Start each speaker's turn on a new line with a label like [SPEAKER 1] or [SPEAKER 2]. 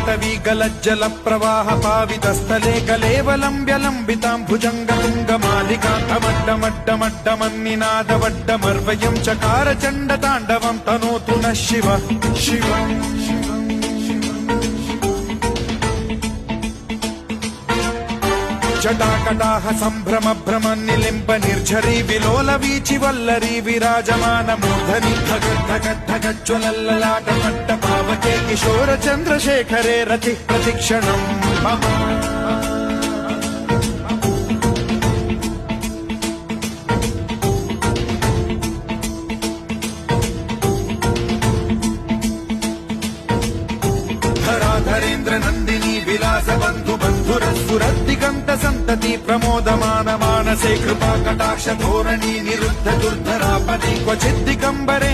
[SPEAKER 1] पाटवी गलज्जल प्रवाह पावितस्थले कलेवलम्ब्यलम्बितां भुजङ्गतुङ्गमालिकान्तमड्डमड्डमड्डमन्निनादवड्डमर्वयं चकार चण्डताण्डवं तनोतु नः शिव शिव जटाकटाह सम्भ्रम भ्रम निलिम्ब निर्झरी विलोल वीचि वल्लरी विराजमान मूर्धनि धगद्धगद्धगज्ज्वलल्ललाट पट्ट पावके किशोर चन्द्रशेखरे रति प्रतिक्षणम् मम धराधरेन्द्र नन्दिनी विलास बन्धु बन्धुरस्फुरद्दिगन्त सन्तति प्रमोदमान मानसे कृपा कटाक्ष धोरणी निरुद्ध दुर्धरापदि क्वचिद्दिगम्बरे